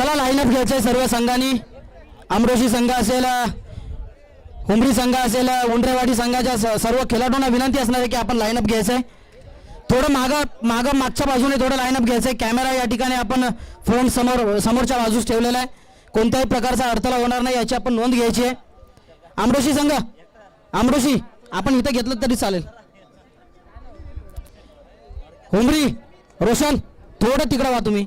चला लाईनअप घ्यायचं आहे सर्व संघांनी. आमरोशी संघ असेल, हुमरी संघ असेल, उंडरेवाडी संघाच्या सर्व खेळाडूंना विनंती असणार आहे की आपण लाईनअप घ्यायचं आहे. थोडं मागच्या बाजूने थोडं लाईनअप घ्यायचं आहे. कॅमेरा या ठिकाणी आपण फोन समोरच्या बाजूस ठेवलेला आहे. कोणत्याही प्रकारचा अडथळा होणार नाही याची आपण नोंद घ्यायची आहे. आमरोशी संघ, आमरोशी आपण इथं घेतलं तरी चालेल. हुमरी, रोशन थोडं तिकडं व्हा तुम्ही.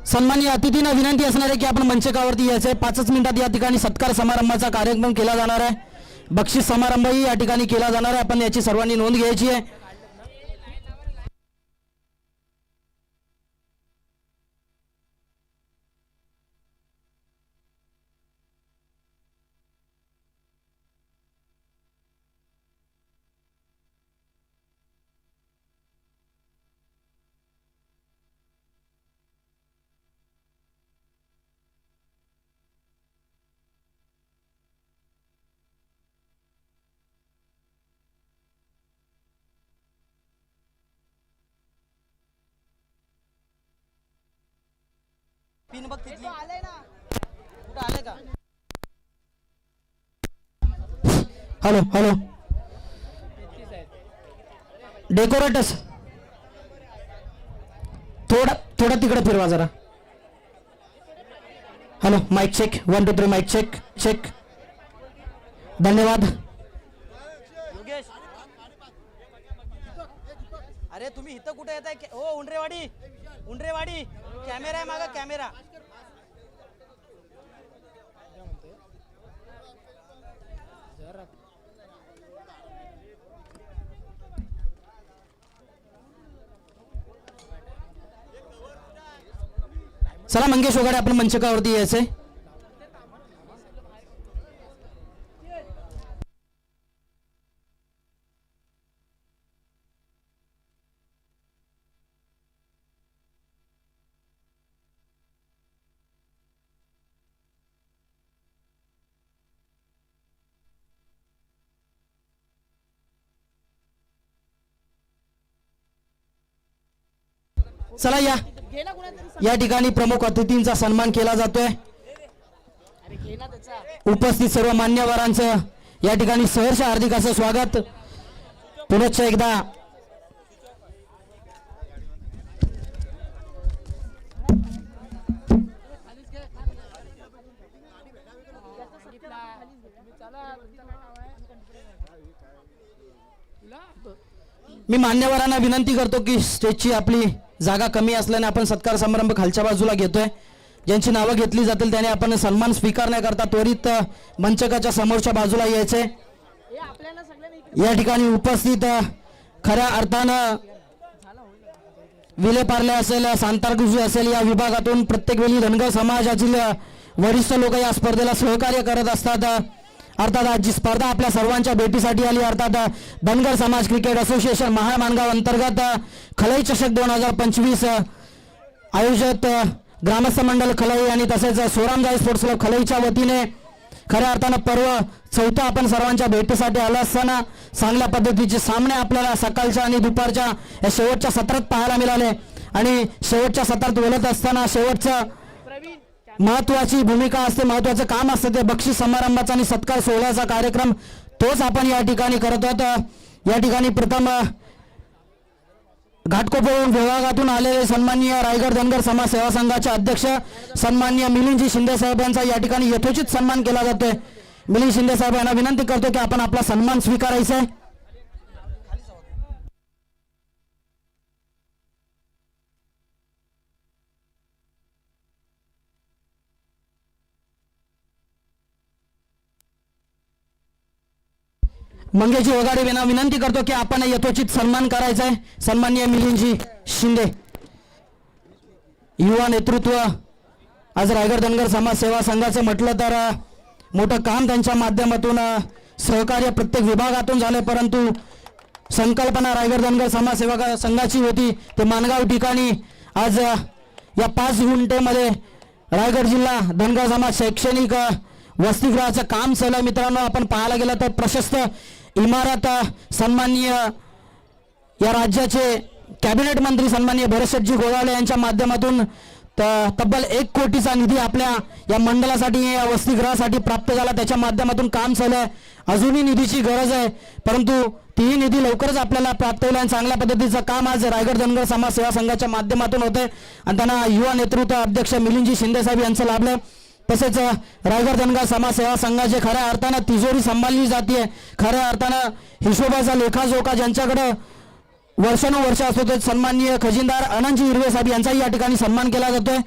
सन्माननीय अतिथींना विनंती असणार आहे की आपण मंचकावरती यायचं आहे. 5 मिनिटात या ठिकाणी सत्कार समारंभाचा कार्यक्रम केला जाणार आहे. बक्षीस समारंभही या ठिकाणी केला जाणार आहे. आपण याची सर्वांनी नोंद घ्यायची आहे. पिन बघ तिथली आले ना, कुठं आले का? हॅलो हॅलो, डेकोरेटर्स थोडा तिकडे फिरवा जरा. Hello, mic check, 1 2 3 mic check check. धन्यवाद. योगेश, अरे तुम्ही इथं कुठे येत आहे? ओ उंडरेवाडी, उंडरेवाडी कॅमेरा आहे मागा, कॅमेरा. चला मंगेश वगैरे आपण मंचकावरती यायचंय. चला या ठिकाणी प्रमुख अतिथींचा सन्मान केला जातोय. उपस्थित सर्व मान्यवरांचं या ठिकाणी सहर्ष हार्दिक असं स्वागत. पुनश्च एकदा मी मान्यवरांना विनंती करतो की स्टेजची आपली जागा कमी असल्याने आपण सत्कार समारंभ खालच्या बाजूला घेतोय. ज्यांची नावं घेतली जातील त्याने आपण सन्मान स्वीकारण्याकरता त्वरित मंचकाच्या समोरच्या बाजूला यायचे. या ठिकाणी उपस्थित खऱ्या अर्थानं विलेपार्ले असेल, सांतारकुजी असेल, या विभागातून प्रत्येक वेळी धनगर समाजातील वरिष्ठ लोक या स्पर्धेला सहकार्य करत असतात. अर्थात आज जी स्पर्धा आपल्या सर्वांच्या भेटीसाठी आली, अर्थात धनगर समाज क्रिकेट असोसिएशन महाळ मानगाव अंतर्गत खलई चषक 2025 आयोजित ग्रामस्थ मंडळ खलई आणि तसेच सोरामजाई स्पोर्ट्स क्लब खलईच्या वतीने खऱ्या अर्थानं पर्व चौथा आपण सर्वांच्या भेटीसाठी आला असताना चांगल्या पद्धतीचे सामने आपल्याला सकाळच्या आणि दुपारच्या या शेवटच्या सत्रात पाहायला मिळाले. आणि शेवटच्या सत्रात बोलत असताना शेवटचं महत्वाची भूमिका असते, महत्वाचं काम असतं ते बक्षीस समारंभाचा आणि सत्कार सोहळ्याचा कार्यक्रम, तोच आपण या ठिकाणी करत आहोत. या ठिकाणी प्रथम घाटकोपर विभागातून आलेले सन्माननीय रायगड धनगर समाज सेवा संघाचे अध्यक्ष सन्माननीय मिलिंदजी शिंदे साहेब यांचा या ठिकाणी यथोचित सन्मान केला जातोय. मिलिंद शिंदे साहेब यांना विनंती करतो की आपण आपला सन्मान स्वीकारायचा आहे. मंगेशजी वगाडे यांना विनंती करतो की आपण यथोचित सन्मान करायचा आहे. सन्माननीय मिलिंदजी शिंदे, युवा नेतृत्व. आज रायगड धनगर समाज सेवा संघाचं म्हटलं तर मोठं काम त्यांच्या माध्यमातून सहकार्य प्रत्येक विभागातून झाले, परंतु संकल्पना रायगड धनगर समाज सेवा संघाची होती ते मानगाव ठिकाणी आज या 5 गुंठेमध्ये रायगड जिल्हा धनगर समाज शैक्षणिक वसतिगृहाचं काम चालू. मित्रांनो, आपण पाहायला गेलं तर प्रशस्त इमारत सन्माननीय या राज्याचे कॅबिनेट मंत्री सन्माननीय भरतशेठजी गोगावले यांच्या माध्यमातून तब्बल 1 कोटीचा निधी आपल्या या मंडळासाठी या वसतिगृहासाठी प्राप्त झाला. त्याच्या माध्यमातून काम चालू आहे. अजूनही निधीची गरज आहे, परंतु तीही निधी लवकरच आपल्याला प्राप्त होईल आणि चांगल्या पद्धतीचं काम आज रायगड धनगर समाज सेवा संघाच्या माध्यमातून होतंय आणि त्यांना युवा नेतृत्व अध्यक्ष मिलिंदजी शिंदे साहेब यांचं लाभलं. तसेच रायगड धनगर समाज सेवा संघाचे खऱ्या अर्थानं तिजोरी सांभाळली जाते. खऱ्या अर्थानं हिशोबाचा लेखाजोखा ज्यांच्याकडे वर्षानुवर्ष असतो ते सन्माननीय खजिनदार अनंतजी हिरवे साहेब यांचाही या ठिकाणी सन्मान केला जातोय.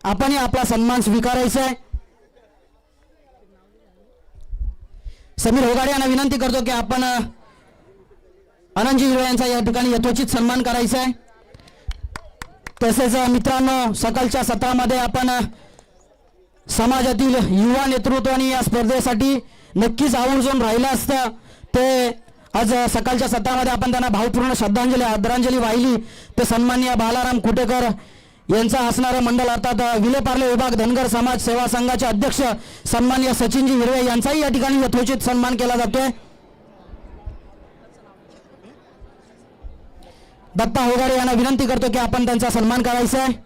आपणही आपला सन्मान स्वीकारायचा आहे. समीर होगाडे यांना विनंती करतो की आपण अनंतजी हिरवे यांचा या ठिकाणी यथोचित सन्मान करायचा आहे. तसेच मित्रांनो, सकाळच्या सत्रामध्ये आपण समाजातील युवा नेतृत्वाने या स्पर्धेसाठी नक्कीच आवर्जून राहिलं असतं. ते आज सकाळच्या सत्रामध्ये आपण त्यांना भावपूर्ण श्रद्धांजली आदरांजली वाहिली. ते सन्माननीय बालाराम कुटेकर यांचा असणारं मंडळ अर्थात विलेपार्ले विभाग धनगर समाज सेवा संघाचे अध्यक्ष सन्माननीय सचिनजी हिरवे यांचाही या ठिकाणी यथोचित सन्मान केला जातोय. दत्ता होगाडे यांना विनंती करतो की आपण त्यांचा सन्मान करायचा आहे.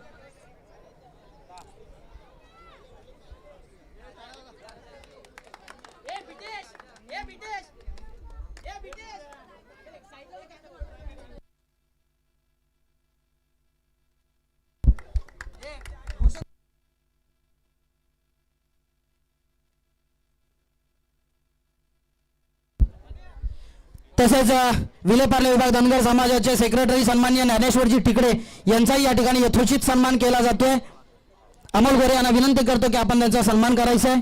तसेच विलेपार्ले विभाग धनगर समाजाचे सेक्रेटरी सन्माननीय ज्ञानेश्वरजी टिकडे यांचाही या ठिकाणी यथोचित सन्मान केला जातोय. अमोल गोरे यांना विनंती करतो की आपण त्यांचा सन्मान करायचा आहे.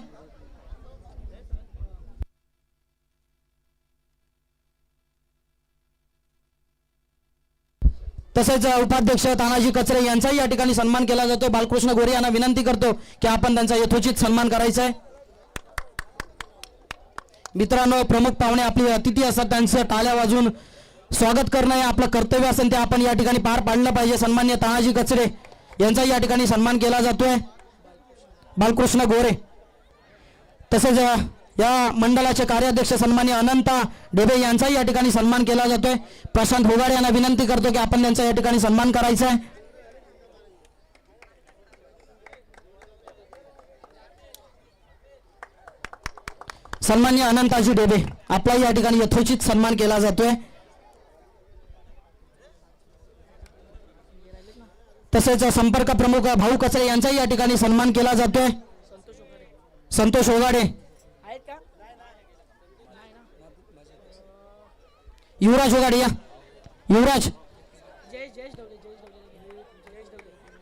तसेच उपाध्यक्ष तानाजी कचरे यांचाही या ठिकाणी सन्मान केला जातो. बालकृष्ण गोरे यांना विनंती करतो की आपण त्यांचा यथोचित सन्मान करायचा आहे. मित्रांनो, प्रमुख पाहुणे आपले अतिथी असतात, त्यांचं टाळ्या वाजून स्वागत करणं हे आपलं कर्तव्य असेल, ते आपण या ठिकाणी पार पाडलं पाहिजे. सन्माननीय तानाजी कचरे यांचाही या ठिकाणी सन्मान केला जातोय. बालकृष्ण गोरे तसेच या मंडळाचे कार्याध्यक्ष सन्माननीय अनंता डेबे यांचाही या ठिकाणी सन्मान केला जातोय. प्रशांत होगाडे यांना विनंती करतो की आपण त्यांचा या ठिकाणी सन्मान करायचा आहे. सन्माननीय अनंताजी डेबे आपला या ठिकाणी यथोचित सन्मान केला जातोय. तसेच संपर्क प्रमुख भाऊ कचरे यांचाही या ठिकाणी सन्मान केला जातोय. संतोष होगाडे, युवराज होगाडे या, युवराज,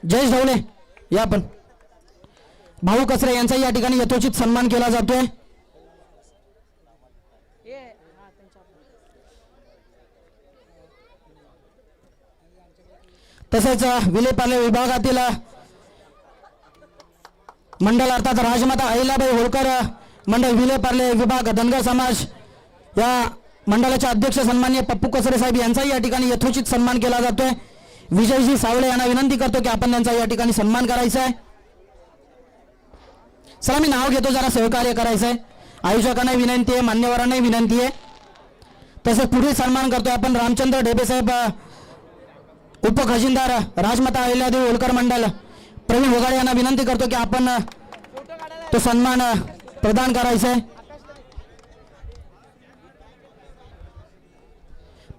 जयेश ढवले या, पण भाऊ कचरे यांचाही या ठिकाणी यथोचित सन्मान केला जातोय. तसेच विलेपार्ले विभागातील मंडळ अर्थात राजमाता अहिल्याबाई होळकर मंडळ विलेपार्ले विभाग धनगर समाज या मंडळाचे अध्यक्ष सन्माननीय पप्पू कचरे साहेब यांचाही या ठिकाणी यथोचित सन्मान केला जातोय. विजयजी सावळे यांना विनंती करतो की आपण त्यांचा या ठिकाणी सन्मान करायचा आहे. चला, मी नाव घेतो, जरा सहकार्य करायचं आहे. आयोजकांना विनंती आहे, मान्यवरांनाही विनंती आहे. तसेच पुढील सन्मान करतोय आपण रामचंद्र ढेबे साहेब उप खजिनदार राजमाता अहिल्यादेवी होळकर मंडळ प्रवीण होगाडे यांना विनंती करतो की आपण तो सन्मान प्रदान करायचा आहे.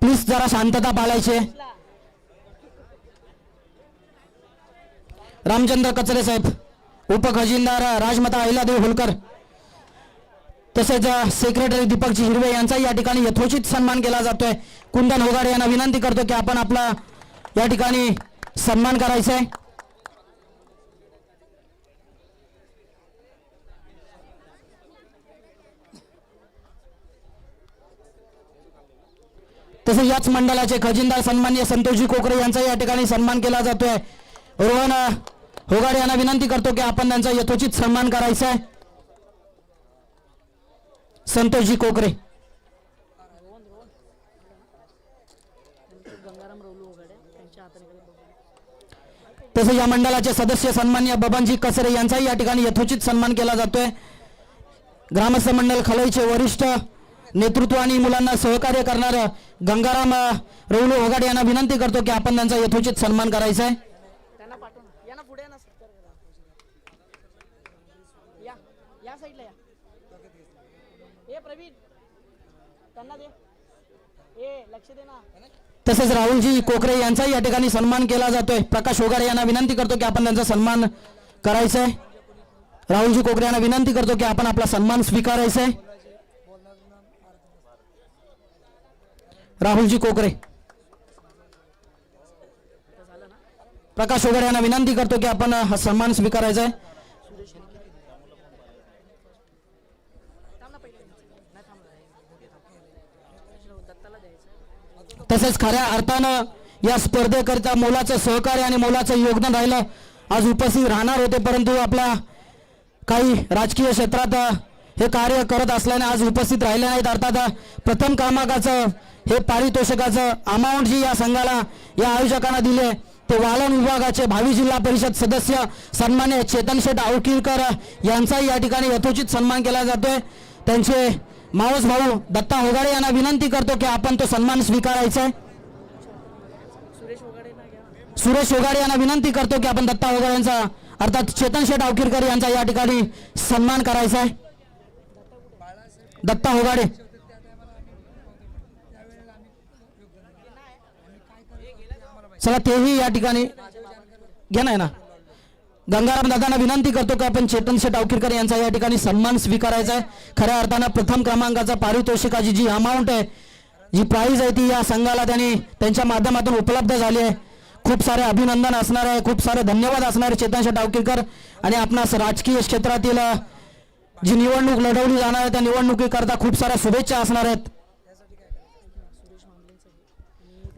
प्लीज जरा शांतता पाळायची. रामचंद्र कचरे साहेब उप खजिनदार राजमाता अहिल्यादेवी होळकर तसेच सेक्रेटरी दीपकजी हिरवे यांचाही या ठिकाणी यथोचित सन्मान केला जातोय. कुंदन होगाडे यांना विनंती करतो की आपण आपला या ठिकाणी सन्मान करायचा आहे. तसेच याच मंडळाचे खजिनदार सन्माननीय संतोषजी कोकरे यांचा या ठिकाणी सन्मान केला जातोय. रोहन होगाडे यांना विनंती करतो की आपण त्यांचा यथोचित सन्मान करायचा आहे. संतोषजी कोकरे, तसेच या मंडळाचे सदस्य सन्माननीय बबनजी कचरे यांचाही या ठिकाणी यथोचित सन्मान केला जातोय. ग्रामस्थ मंडळ खलईचे वरिष्ठ नेतृत्व आणि मुलांना सहकार्य करणार गंगाराम रवले होगाडे यांना विनंती करतो की आपण त्यांचा यथोचित सन्मान करायचा आहे. तसेच राहुलजी कोकरे यांचाही या ठिकाणी सन्मान केला जातोय. प्रकाश होगाडे यांना विनंती करतो की आपण त्यांचा सन्मान करायचा आहे. राहुलजी कोकरे यांना विनंती करतो की आपण आपला सन्मान स्वीकारायचा आहे. राहुलजी कोकरे, प्रकाश होगाडे यांना विनंती करतो की आपण हा सन्मान स्वीकारायचा आहे. तसेच खऱ्या अर्थानं या स्पर्धेकरिता मोलाचं सहकार्य आणि मोलाचं योगदान राहिलं आज उपस्थित राहणार होते, परंतु आपल्या काही राजकीय क्षेत्रात हे कार्य करत असल्याने आज उपस्थित राहिले नाहीत. अर्थात प्रथम क्रमांकाचं हे पारितोषिकाचं अमाऊंट जी या संघाला या आयोजकांना दिले ते वालन विभागाचे भावी जिल्हा परिषद सदस्य सन्मान्य चेतन शेठ आवकीरकर यांचाही या ठिकाणी यथोचित सन्मान केला जातोय. त्यांचे मावस भाऊ दत्ता होगाडे यांना विनंती करतो की आपण तो सन्मान स्वीकारायचा आहे. सुरेश होगाडे यांना विनंती करतो की आपण दत्ता होगाडे यांचा अर्थात चेतन शेठ आवकीरकर यांचा या ठिकाणी सन्मान करायचा आहे. दत्ता होगाडे, चला तेही या ठिकाणी घ्या ना. गंगाराम दादांना विनंती करतो की आपण चेतन शेठ आवकीरकर यांचा या ठिकाणी सन्मान स्वीकारायचा आहे. खऱ्या अर्थानं प्रथम क्रमांकाचा पारितोषिकाची जी अमाऊंट आहे, जी प्राइज आहे ती या संघाला त्यांच्या माध्यमातून उपलब्ध झाली आहे. खूप सारे अभिनंदन असणार आहे, खूप सारे धन्यवाद असणार आहे चेतन शेठ आवकीरकर आणि आपणास राजकीय क्षेत्रातील जी निवडणूक लढवली जाणार आहे त्या निवडणुकीकरता खूप साऱ्या शुभेच्छा असणार आहेत.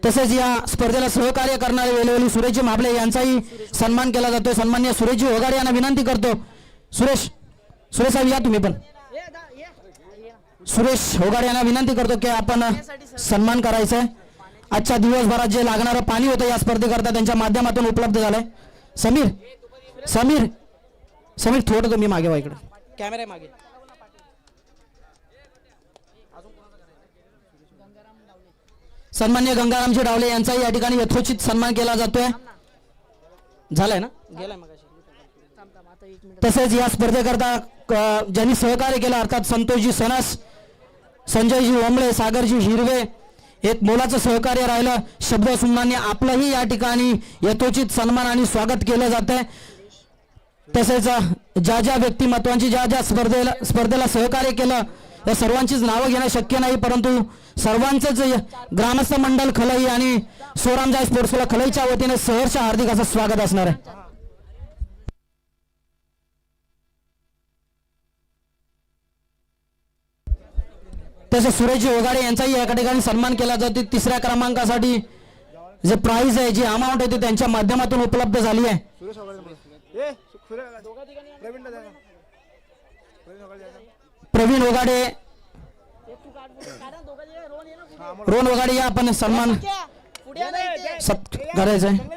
तसेच या स्पर्धेला सहकार्य करणारे वेळोवेळी सुरेशजी माबळे यांचाही सन्मान केला जातोय. सन्मान्य सुरेशजी होगाडे यांना विनंती करतो. सुरेश साहेब या तुम्ही पण. सुरेश होगाडे यांना विनंती करतो की आपण सन्मान करायचा आहे. आजच्या दिवसभरात जे लागणारं पाणी होतं या स्पर्धेकरता त्यांच्या माध्यमातून उपलब्ध झालंय. समीर थोडं तुम्ही मागे वा, इकडे कॅमेरा मागे. सन्मान्य गंगारामजी डावले यांचाही या ठिकाणी यथोचित सन्मान केला जातोय. झालाय ना, गेलाय मगाशी. तसेच या स्पर्धेकरता ज्यांनी सहकार्य केलं अर्थात संतोषजी सनस, संजयजी ओंबळे, सागरजी हिरवे, एक मोलाचं सहकार्य राहिलं. शब्द सुमनांनी आपलंही या ठिकाणी यथोचित सन्मान आणि स्वागत केलं जात आहे. तसेच ज्या व्यक्तिमत्वांची ज्या स्पर्धेला सहकार्य केलं या सर्वांचीच नावं घेणं शक्य नाही, परंतु सर्वांचंच ग्रामस्थ मंडळ खलई आणि सोरामजाय स्पोर्ट्स क्लब खलईच्या वतीने सहर्ष हार्दिक असं स्वागत असणार आहे. तसेच सुरेशजी होगाडे यांचाही या ठिकाणी सन्मान केला जातो. तिसऱ्या क्रमांकासाठी जे प्राइज आहे, जी अमाऊंट आहे ती त्यांच्या माध्यमातून उपलब्ध झाली आहे. प्रवीण होगाडे, रोहन होगाडे या आपण सन्मान करायचा आहे.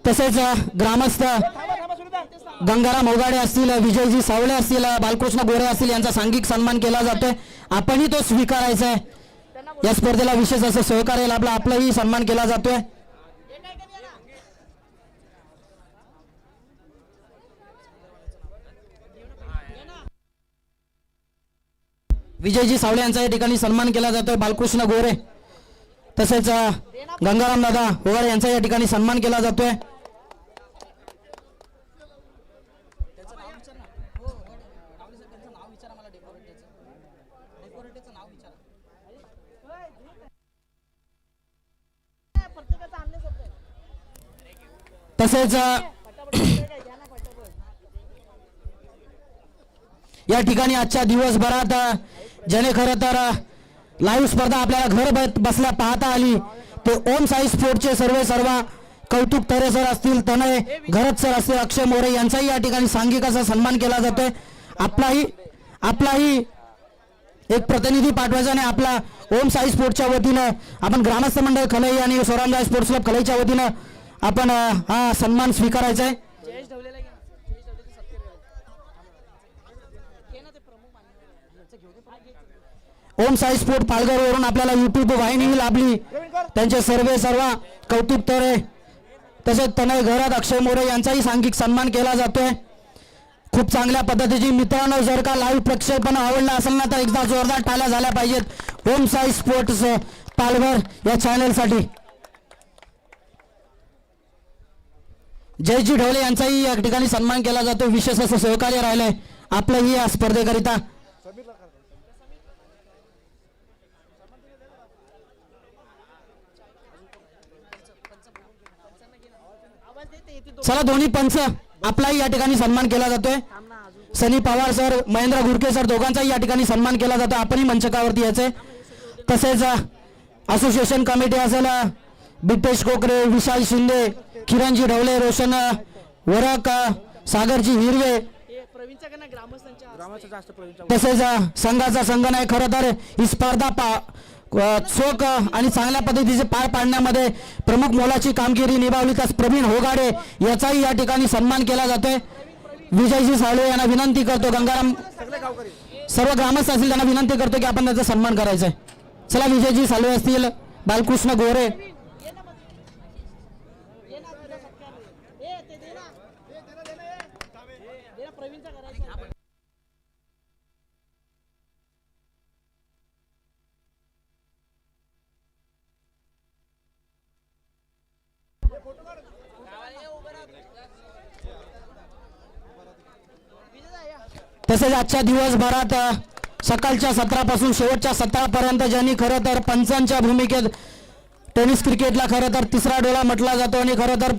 तसेच ग्रामस्थ गंगाराम होगाडे असतील, विजयजी सावळे असतील, बालकृष्ण गोरे असतील यांचा सांघिक सन्मान केला जातोय. आपणही तो स्वीकारायचा आहे. या स्पर्धेला विशेष असं सहकार्य लाभलं, आपलाही सन्मान केला जातोय. विजयजी सावळे यांचा या ठिकाणी सन्मान केला जातोय. बालकृष्ण गोरे तसेच गंगाराम दादा होगाडे यांचा या ठिकाणी सन्मान केला जातोय. तसेच या ठिकाणी आजच्या दिवसभरात ज्याने खरं तर लाईव्ह स्पर्धा आपल्याला घर बसल्या पाहता आली ते ओम साई स्पोर्टचे सर्व कौतुक तरे सर असतील, तनय घरत सर असतील, अक्षय मोरे यांचाही या ठिकाणी सांघिक असा सन्मान केला जातोय. आपलाही एक प्रतिनिधी पाठवायचा आणि आपला ओम साई स्पोर्ट्सच्या वतीनं आपण ग्रामस्थ मंडळ खलई आणि स्वरामदास स्पोर्ट्स क्लब खलईच्या वतीनं आपण हा सन्मान स्वीकारायचा आहे. ओम साई स्पोर्ट पालघरवरून आपल्याला यूट्यूब वाहिनी लाभली, त्यांचे सर्व कौतुक तरे तसेच तनय घरात अक्षय मोरे यांचाही सांघिक सन्मान केला जातोय. खूप चांगल्या पद्धतीची. मित्रांनो, जर का लाईव्ह प्रक्षेपण आवडलं असेल ना तर एकदा जोरदार टाळ्या झाल्या पाहिजेत ओम साई स्पोर्ट्स पालघर या चॅनलसाठी. जयजी ढवले यांचाही या ठिकाणी सन्मान केला जातो. विशेष असं सहकार्य राहिलंय आपलंही या स्पर्धेकरिता. चला दोन्ही पंच आपलाही या ठिकाणी सन्मान केला जातोय. सनी पवार सर, महेंद्र घुरके सर दोघांचाही या ठिकाणी सन्मान केला जातो. आपणही मंचकावरती यायचंय. तसेच असोसिएशन कमिटी असेल, बिटेश कोकरे, विशाल शिंदे, किरणजी ढवले, रोशन वरक, सागरजी हिरवे, तसेच संघाचा संघ नाही. खरं तर ही स्पर्धा चोख आणि चांगल्या पद्धतीचे पार पाडण्यामध्ये प्रमुख मोलाची कामगिरी निभावली. त्यास प्रवीण होगाडे याचाही या ठिकाणी सन्मान केला जातोय. विजयजी साळवे यांना विनंती करतो, गंगाराम सर्व ग्रामस्थ असतील त्यांना विनंती करतो की आपण त्याचा सन्मान करायचा आहे. चला, विजयजी साळवे असतील, बालकृष्ण गोरे, तसेच आजच्या दिवसभरात सकाळच्या सत्रापासून शेवटच्या सत्रापर्यंत ज्यांनी खरं तर पंचांच्या भूमिकेत टेनिस क्रिकेटला खरं तर तिसरा डोळा म्हटला जातो आणि खरं तर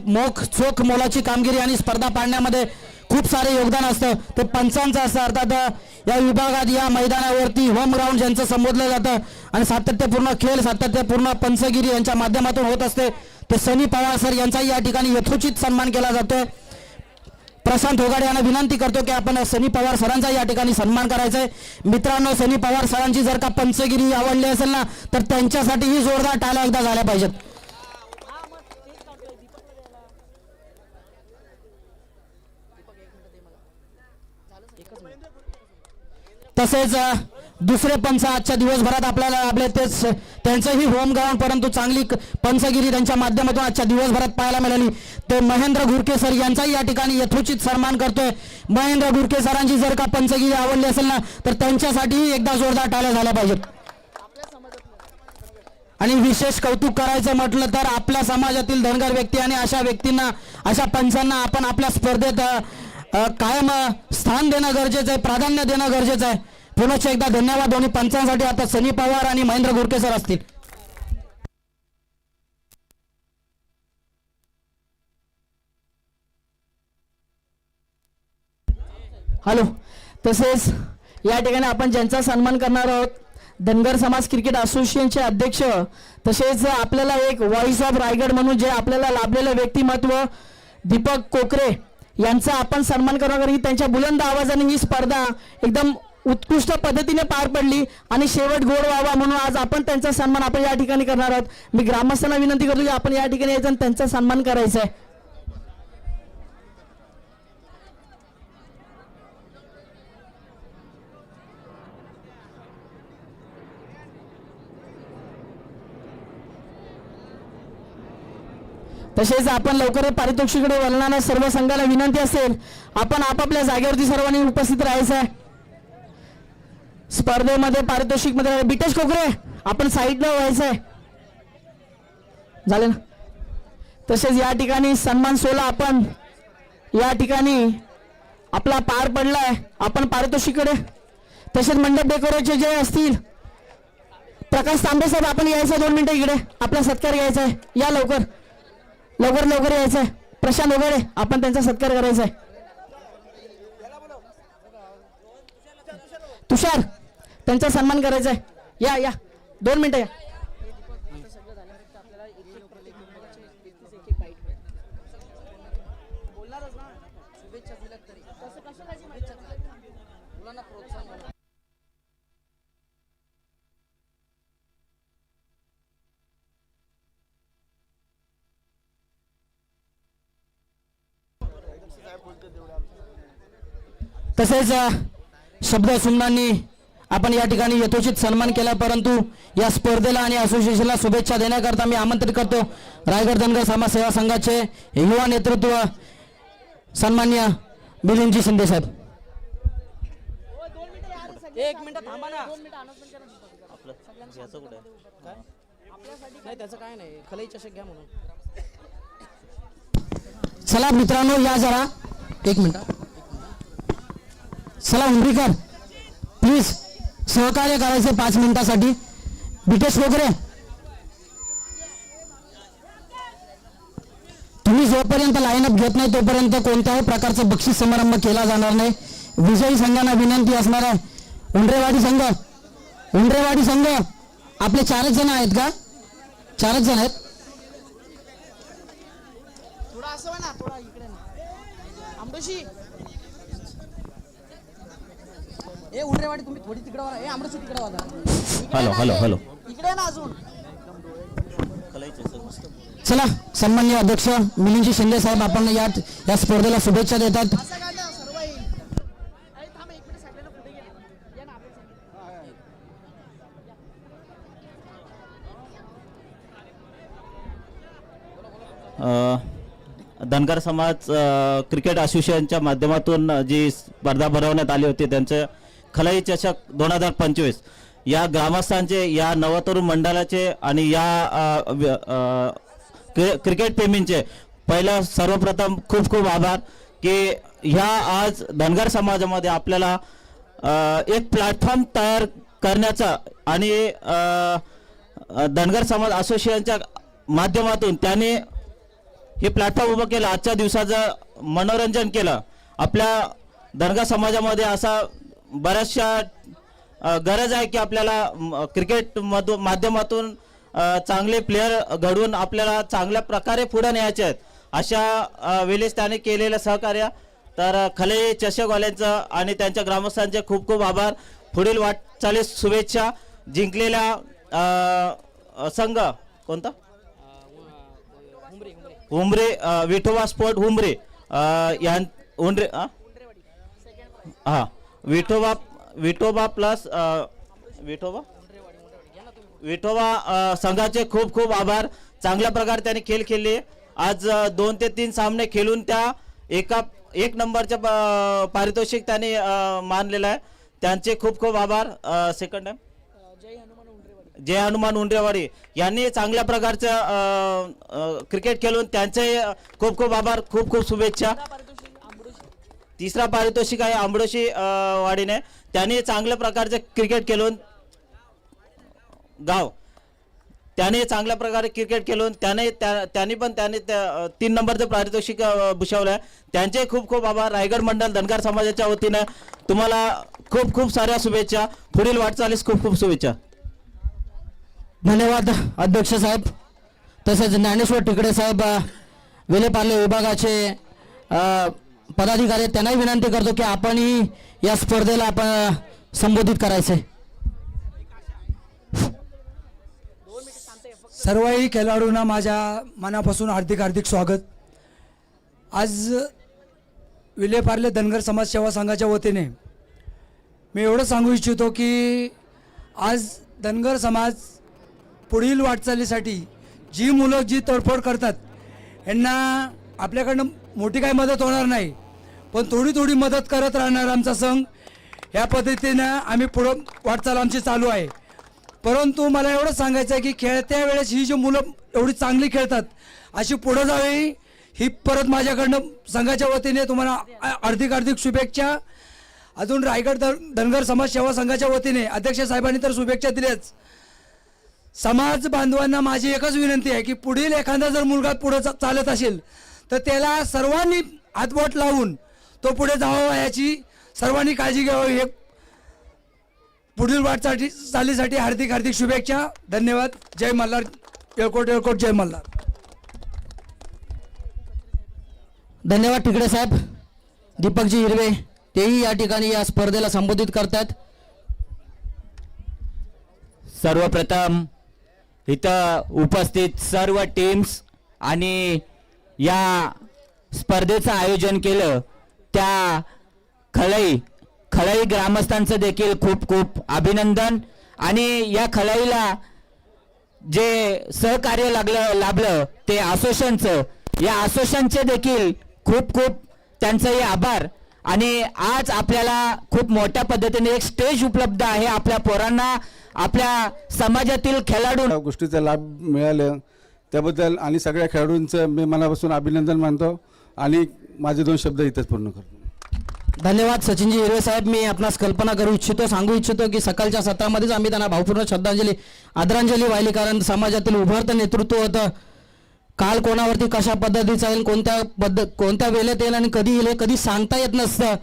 चोख मोलाची कामगिरी आणि स्पर्धा पाडण्यामध्ये खूप सारे योगदान असतं ते पंचांचं असतं. अर्थात या विभागात या मैदानावरती होम ग्राउंड ज्यांचं संबोधलं जातं आणि सातत्यपूर्ण खेळ, सातत्यपूर्ण पंचगिरी यांच्या माध्यमातून होत असते ते सनी पवार सर यांचाही या ठिकाणी यथोचित सन्मान केला जातोय. प्रशांत होगाडे यांना विनंती करतो की आपण सनी पवार सरांचा या ठिकाणी सन्मान करायचा आहे. मित्रांनो, सनी पवार सरांची जर का पंचगिरी आवडली असेल ना तर त्यांच्यासाठीही जोरदार टाळ्या एकदा झाल्या पाहिजेत. तसेच दुसरे पंच आजच्या दिवसभरात आपल्याला आपले तेच त्यांचंही होम ग्राउंड परंतु चांगली पंचगिरी त्यांच्या माध्यमातून आजच्या दिवसभरात पाहायला मिळाली ते महेंद्र घुरके सर यांचाही या ठिकाणी यथोचित सन्मान करतोय. महेंद्र घुरके सरांची जर का पंचगिरी आवडली असेल ना तर त्यांच्यासाठीही एकदा जोरदार टाळ्या झाल्या पाहिजेत. आणि विशेष कौतुक करायचं म्हटलं तर आपल्या समाजातील धनगर व्यक्ती आणि अशा व्यक्तींना, अशा पंचांना आपण आपल्या स्पर्धेत कायम स्थान देणं गरजेचं आहे, प्राधान्य देणं गरजेचं आहे. पुन्हा एकदा धन्यवाद दोन्ही पंचांसाठी. आता सनी पवार आणि महेंद्र घुरके सर असतील. हॅलो. तसेच या ठिकाणी आपण ज्यांचा सन्मान करणार आहोत धनगर समाज क्रिकेट असोसिएशनचे अध्यक्ष, तसेच आपल्याला एक व्हॉइस ऑफ रायगड म्हणून जे आपल्याला लाभलेलं व्यक्तिमत्व दीपक कोकरे यांचा आपण सन्मान करणार आहोत. त्यांच्या बुलंद आवाजाने ही स्पर्धा एकदम उत्कृष्ट पद्धतीने पार पडली आणि शेवट गोड व्हावा म्हणून आज आपण त्यांचा सन्मान आपण या ठिकाणी करणार आहोत. मी ग्रामस्थांना विनंती करतो की आपण या ठिकाणी यायचं आणि त्यांचा सन्मान करायचा आहे. तसेच आपण लवकर पारितोषिकडे वळणाऱ्या सर्व संघाला विनंती असेल आपण आपापल्या जागेवरती सर्वांनी उपस्थित राहायचं आहे. स्पर्धेमध्ये पारितोषिक मध्ये बिटेश कोकरे आपण साईडला व्हायचंय, झाले ना. तसेच या ठिकाणी सन्मान सोहळा आपण या ठिकाणी आपला पार पडलाय. आपण पारितोषिकडे तसेच मंडप डेकोरेचे जे असतील प्रकाश तांबे साहेब आपण यायचं 2 मिनिटं इकडे आपला सत्कार घ्यायचा आहे. या लवकर लवकर लवकर यायचं आहे. प्रशांत वगैरे आपण त्यांचा सत्कार करायचा आहे. तुषार त्यांचा सन्मान करायचा आहे. या या 2 मिनिटं या. तसेच शब्द सुमनांनी आपण या ठिकाणी यथोचित सन्मान केला, परंतु या स्पर्धेला आणि असोसिएशनला शुभेच्छा देण्याकरता मी आमंत्रित करतो रायगड धनगर समाज सेवा संघाचे युवा नेतृत्व सन्मान्य मिलिंदजी शिंदे साहेब. एक मिनिट थांबा ना. नाही त्याचं काय नाही, खलई चषक घ्या म्हणून. चला मित्रांनो या जरा एक मिनिट. चला उमरीकर प्लीज सहकार्य करायचे 5 मिनिटासाठी. बिटेश वगैरे तुम्ही जोपर्यंत लाईनअप घेत नाही तोपर्यंत कोणत्याही प्रकारचा बक्षीस समारंभ केला जाणार नाही. विजयी संघांना विनंती असणार आहे. उंडरेवाडी संघ आपले 4च जण आहेत का? 4च जण आहेत. थोडा असं ना, थोडा इकडे ना. आंबोशी ए उंडरेवाडी तुम्ही थोडी तिकडे वा. ए आंबोशी तिकडे वा. हॅलो इकडे ना अजून. चला सन्माननीय अध्यक्ष मिलिंदजी शिंदे साहेब आपण या स्पर्धेला शुभेच्छा देतात. असं का ना सर्व येईल. अरे थांब एक मिनिट साईडला पुढे गेले. या ना आपण धनगर समाज क्रिकेट असोसिएशनच्या माध्यमातून जी स्पर्धा भरवण्यात आली होती त्यांचे खलई चषक 2025 या ग्रामस्थांचे, या नवतरुण मंडळाचे आणि या क्रिकेट प्रेमींचे पहिलं सर्वप्रथम खूप खूप आभार की ह्या आज धनगर समाजामध्ये आपल्याला एक प्लॅटफॉर्म तयार करण्याचा आणि धनगर समाज असोसिएशनच्या माध्यमातून त्याने हे प्लॅटफॉर्म उभं केलं. आजच्या दिवसाचं मनोरंजन केलं. आपल्या धनगर समाजामध्ये असा बऱ्याचशा गरज आहे की आपल्याला क्रिकेट माध्यमातून चांगले प्लेयर घडवून आपल्याला चांगल्या प्रकारे पुढे न्यायचे आहेत. अशा वेळेस त्याने केलेलं सहकार्य तर खलई चषकवाल्यांचं आणि त्यांच्या ग्रामस्थांचे खूप खूप आभार. पुढील वाटचालीस शुभेच्छा. जिंकलेल्या संघ कोणता? हुंबरे विठोबा स्पोर्ट हुंबरे हा विठोबा प्लस विठोबा संघाचे खूप खूप आभार. चांगल्या प्रकारे त्यांनी खेळ खेळले. आज 2 ते 3 सामने खेळून त्या एक नंबरच्या पारितोषिक त्यांनी मानलेलं आहे. त्यांचे खूप खूप आभार. सेकंड टाइम जय हनुमान उंडरेवाडी यांनी चांगल्या प्रकारचं क्रिकेट खेळून त्यांचे खूप खूप आभार. खूप खूप शुभेच्छा. तिसरा पारितोषिक आहे आंबडोशी वाडीने. त्यांनी चांगल्या प्रकारचे क्रिकेट खेळून त्याने चांगल्या प्रकारे क्रिकेट खेळून त्यांनी 3 नंबरचं पारितोषिक भूषवलं आहे. त्यांचे खूप खूप आभार. रायगड मंडल धनगर समाजाच्या वतीने तुम्हाला खूप खूप साऱ्या शुभेच्छा. पुढील वाटचालीस खूप खूप शुभेच्छा. धन्यवाद अध्यक्ष साहेब. तसेच ज्ञानेश्वर टिकडे साहेब विलेपार्ले विभागाचे पदाधिकारी, त्यांनाही विनंती करतो की आपणही या स्पर्धेला आपण संबोधित करायचे. सर्वही खेळाडूंना माझ्या मनापासून हार्दिक हार्दिक स्वागत. आज विलेपार्ले धनगर समाज सेवा संघाच्या वतीने मी एवढं सांगू इच्छितो की आज धनगर समाज पुढील वाटचालीसाठी जी मुलं जी तडफड करतात यांना आपल्याकडनं मोठी काही मदत होणार नाही, पण थोडी थोडी मदत करत राहणार आमचा संघ. ह्या पद्धतीनं आम्ही पुढं वाटचाल आमची चालू आहे. परंतु मला एवढं सांगायचं आहे की खेळत्या वेळेस ही जी मुलं एवढी चांगली खेळतात अशी पुढं जावी ही परत माझ्याकडनं संघाच्या वतीने तुम्हाला हार्दिक हार्दिक शुभेच्छा. अजून रायगड धनगर समाज सेवा संघाच्या वतीने अध्यक्ष साहेबांनी तर शुभेच्छा दिल्याच. समाज बांधवांना माझी एकच विनंती आहे की पुढील एखादा जर मुलगा पुढे चालत असेल तर त्याला सर्वांनी हातबोट लावून तो पुढे जावा याची सर्वांनी काळजी घ्यावी. हे पुढील वाटचालीसाठी हार्दिक हार्दिक शुभेच्छा. धन्यवाद. जय मल्हार. येळकोट येळकोट. जय मल्हार. धन्यवाद टिकडे साहेब. दीपकजी हिरवे तेही या ठिकाणी या स्पर्धेला संबोधित करतात. सर्वप्रथम इथं उपस्थित सर्व टीम्स आणि या स्पर्धेचं आयोजन केलं त्या खळई ग्रामस्थांचं देखील खूप खूप अभिनंदन. आणि या खळईला जे सहकार्य लाभलं ते असोसिएशनचं, या असोसिएशनचे देखील खूप खूप त्यांचंही आभार. आणि आज आपल्याला खूप मोठ्या पद्धतीने एक स्टेज उपलब्ध आहे आपल्या पोरांना, आपल्या समाजातील खेळाडू या गोष्टीचा लाभ मिळाला त्याबद्दल आणि सगळ्या खेळाडूंचं मी मनापासून अभिनंदन मानतो आणि माझे 2 शब्द इथंच पूर्ण करतो. धन्यवाद सचिनजी हिरवे साहेब. मी आपणास कल्पना करू इच्छितो, सांगू इच्छितो की सकाळच्या सत्रामध्येच आम्ही त्यांना भावपूर्ण श्रद्धांजली आदरांजली वाहिली, कारण समाजातील उभरतं नेतृत्व होतं. काल कोणावरती कशा पद्धतीचा येईल, कोणत्या वेळेत येईल आणि कधी येईल कधी सांगता येत नसतं.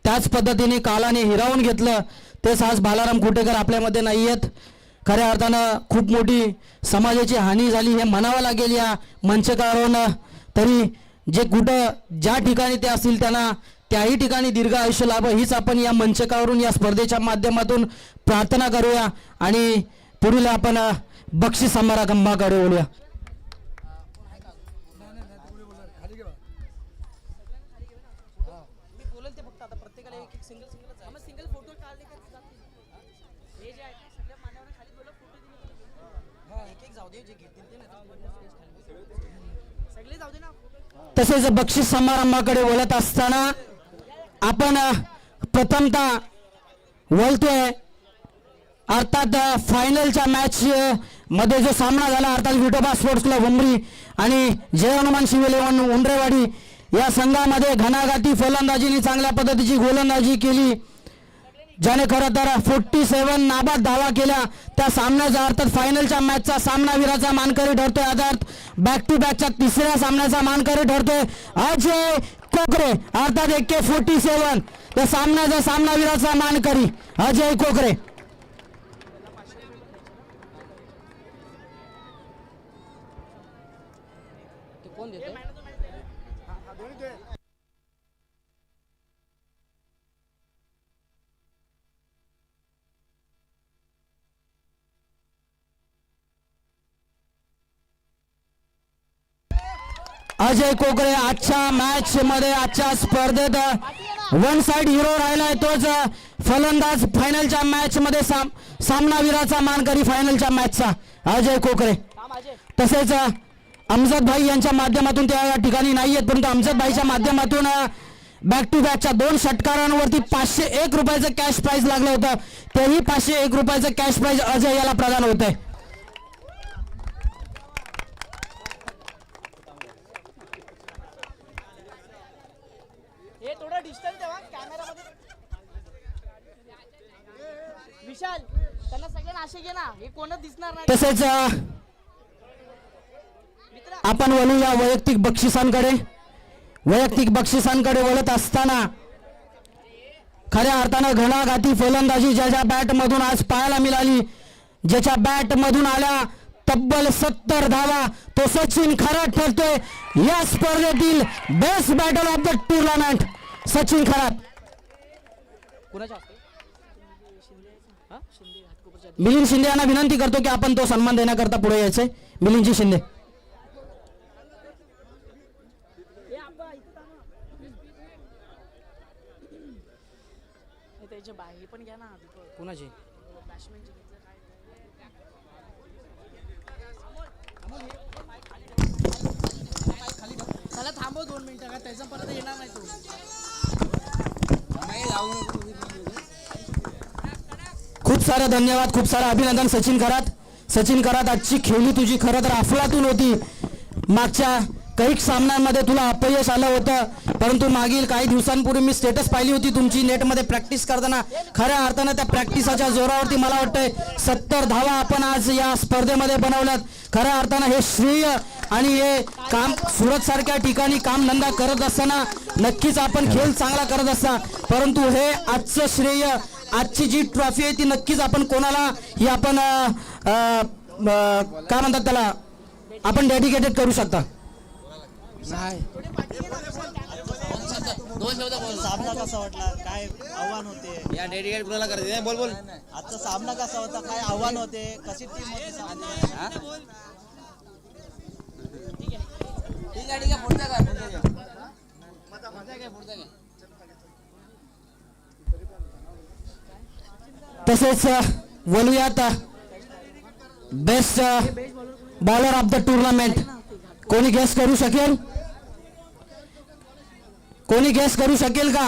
त्याच पद्धतीने कालाने हिरावून घेतलं. तेच आज बालाराम कुटेकर आपल्यामध्ये नाही आहेत. खऱ्या अर्थानं खूप मोठी समाजाची हानी झाली हे म्हणावं लागेल या मंचकावरून. तरी जे कुठं ज्या ठिकाणी ते असतील त्यांना त्याही ठिकाणी दीर्घ आयुष्य लाभो हीच आपण या मंचकावरून या स्पर्धेच्या माध्यमातून प्रार्थना करूया. आणि पुढील आपण बक्षीस समारंभाकडे बोलूया. मी बोलेल ते फक्त आता प्रत्येकाला एक सिंगल फोटो काढले का जातील. हे जे आहे ना, सगळ्या मान्यवरांना खाली बोला फोटो दिले एक जाऊ दे, जे घेतील ते नाही सगळे जाऊ दे ना. तसेच बक्षीस समारंभाकडे वळत असताना आपण प्रथमतः वळतोय अर्थात फायनलच्या मॅच मध्ये जो सामना झाला अर्थात विठोबा स्पोर्ट्स क्लब उमरी आणि जय हनुमान शिव11 उंडरेवाडी या संघामध्ये घणाघाती फलंदाजीने चांगल्या पद्धतीची गोलंदाजी केली, ज्याने खरं तर 47 नाबाद धावा केल्या. त्या सामन्याचा अर्थात फायनलच्या मॅचचा सामनावीराचा मानकरी ठरतोय, अर्थात बॅक टू बॅकच्या तिसऱ्या सामन्याचा मानकरी ठरतोय अजय कोकरे अर्थात AK47. त्या सामन्याचा सामनावीराचा मानकरी अजय कोकरे. कोण देतो अजय कोकरे आजच्या मॅच मध्ये आजच्या स्पर्धेत 1 साइड हिरो राहिलाय. तोच फलंदाज फायनलच्या मॅच मध्ये सामनावीराचा मानकरी फायनलच्या मॅचचा अजय कोकरे. तसेच अमजद भाई यांच्या माध्यमातून त्या या ठिकाणी नाही आहेत, परंतु अमजद भाईच्या माध्यमातून बॅक टू बॅकच्या 2 षटकारांवरती 501 रुपयाचं कॅश प्राइज लागलं होतं. तेही 501 रुपयाचं कॅश प्राइज अजय याला प्रदान होत आहे. हे थोडं डिस्टन्स ठेवा कॅमेरामध्ये. विशाल त्यांना सगळ्यांना आशे घे ना, हे कोणच दिसणार नाही. तसेच आपण वळू या वैयक्तिक बक्षिसांकडे वळत असताना खऱ्या अर्थानं घणाघाती फलंदाजी ज्याच्या बॅट मधून आज पाहायला मिळाली, ज्याच्या बॅट मधून आल्या तब्बल 70 धावा, तो सचिन खरात ठरतोय या स्पर्धेतील best batter of the tournament. Sachin Kharat. कोणाच्या मिलिंद शिंदे यांना विनंती करतो की आपण तो सन्मान देण्याकरता पुढे यायचे. मिलिंदजी शिंदे. त्याचे बाहेर पण घ्या ना. कोणाची बॅट्समॅनचे त्याला थांबव 2 मिनिटं का त्याचा परत येणार नाही तो. खूप सारे धन्यवाद, खूप सारं अभिनंदन सचिन खरात. आजची खेळी तुझी खरं तर अफलातून होती. मागच्या काही सामन्यांमध्ये तुला अपयश आलं होतं, परंतु मागील काही दिवसांपूर्वी मी स्टेटस पाहिली होती तुमची नेटमध्ये प्रॅक्टिस करताना. खऱ्या अर्थानं त्या प्रॅक्टिसाच्या जोरावरती मला वाटतंय 70 धावा आपण आज या स्पर्धेमध्ये बनवल्यात. खऱ्या अर्थानं हे श्रेय आणि हे काम सुरत सारख्या ठिकाणी कामधंदा करत असताना नक्कीच आपण खेळ चांगला करत असता, परंतु हे आजचं श्रेय, आजची जी ट्रॉफी आहे ती नक्कीच आपण कोणाला ही आपण काय म्हणतात त्याला आपण डेडिकेटेड करू शकता. सामना कसा वाटला, काय आव्हान होते या डेडिकेट कुणाला करायचं बोल बोल. आजचा सामना कसा होता, काय आव्हान होते, कशी टीम होती सामना? ठीक आहे पुढचा काय तसेच बोलूयात best bowler of the tournament. कोणी गेस करू शकेल? कोणी गेस करू शकेल का?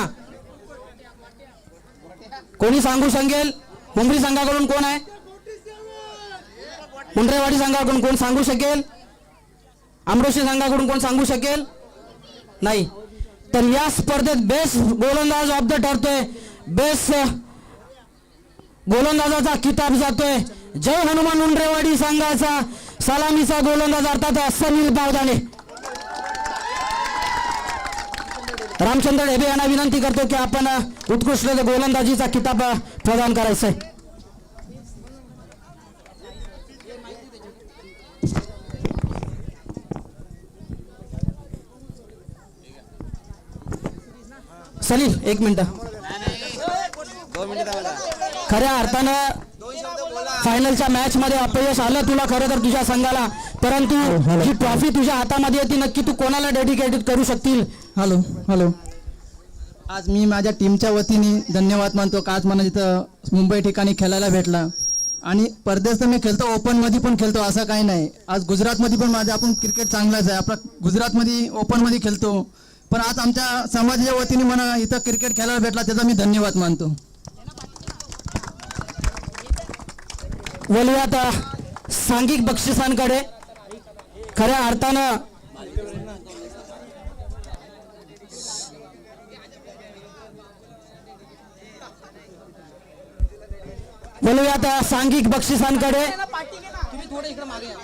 कोणी सांगू शकेल? मुंबई संघाकडून कोण आहे? मुंड्रेवाडी संघाकडून कोण सांगू शकेल? अमरोशी संघाकडून कोण सांगू शकेल? नाही. तर या स्पर्धेत बेस्ट गोलंदाज ऑफ द ठरतोय. बेस्ट गोलंदाजाचा किताब जातोय जय हनुमान मुंड्रेवाडी संघाचा सलामीचा गोलंदाज अर्थात सनील बावदाने. रामचंद्र ढेबे यांना विनंती करतो की आपण उत्कृष्ट गोलंदाजीचा किताब प्रदान करायचा आहे. सलील एक मिनिट. 2 मिनिटं खऱ्या अर्थानं फायनलच्या मॅच मध्ये अपयश आलं तुला खरं तर तुझ्या संघाला, परंतु जी ट्रॉफी तुझ्या हातामध्ये येते नक्की तू कोणाला डेडिकेटेड करू शकतील? Hello hello. आज मी माझ्या टीमच्या वतीने धन्यवाद मानतो का आज मला इथं मुंबई ठिकाणी खेळायला भेटला. आणि परदेश तर मी खेळतो, ओपनमध्ये पण खेळतो, असं काही नाही. आज गुजरातमध्ये पण माझं आपण क्रिकेट चांगलाच आहे. आपला गुजरातमध्ये ओपनमध्ये खेळतो, पण आज आमच्या समाजाच्या वतीने मला इथं क्रिकेट खेळायला भेटला त्याचा मी धन्यवाद मानतो. बोलूयात सांघिक बक्षिसांकडे. खऱ्या अर्थानं बोलूयात सांघिक बक्षिसांकडे. तुम्ही थोडं इकडे मागे या.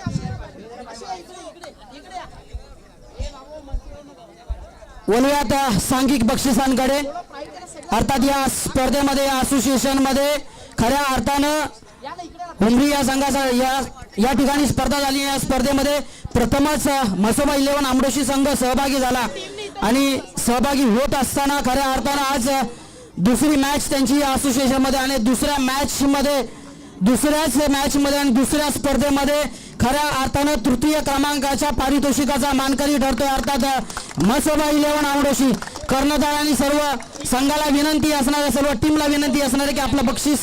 बोलूयात सांघिक बक्षिसांकडे. अर्थात या स्पर्धेमध्ये या असोसिएशन मध्ये खऱ्या अर्थानं हुमरी या संघाचा या ठिकाणी स्पर्धा झाली. या स्पर्धेमध्ये प्रथमच म्हसोबा 11 आमडोशी संघ सहभागी झाला आणि सहभागी होत असताना खऱ्या अर्थानं आज दुसरी मॅच त्यांची या असोसिएशन मध्ये आणि दुसऱ्याच मॅच मध्ये आणि दुसऱ्या स्पर्धेमध्ये खऱ्या अर्थानं तृतीय क्रमांकाच्या पारितोषिकाचा मानकरी ठरतोय. अर्थात म्हसोबा 11 आमडोशी. कर्णधार आणि सर्व संघाला विनंती असणाऱ्या सर्व टीमला विनंती असणार आहे की आपलं बक्षीस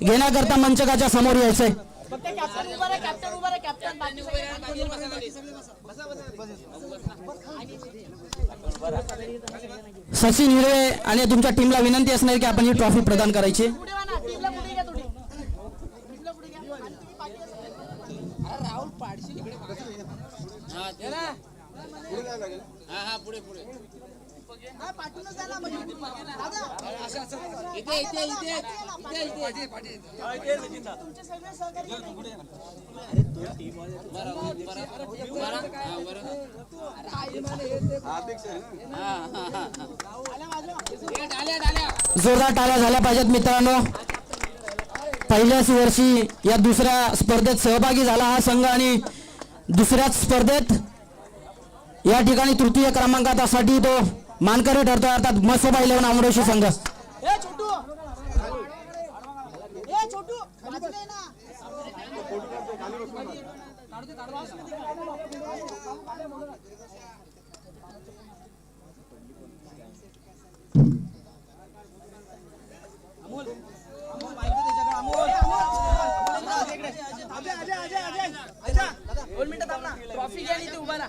घेण्याकरता मंचकाच्या समोर यायचंय. सचिन हिरे आणि तुमच्या टीमला विनंती असणार की आपण ही ट्रॉफी प्रदान करायची. जोरदार टाळ्या झाल्या पाहिजेत मित्रांनो. पहिल्याच वर्षी या दुसऱ्या स्पर्धेत सहभागी झाला हा संघ आणि दुसऱ्याच स्पर्धेत या ठिकाणी तृतीय क्रमांकासाठी तो मानकरी ठरतोय. अर्थात म्हसोबा 11 आमडोशी संघ. ट्रॉफी घ्या इथे उभा राहा.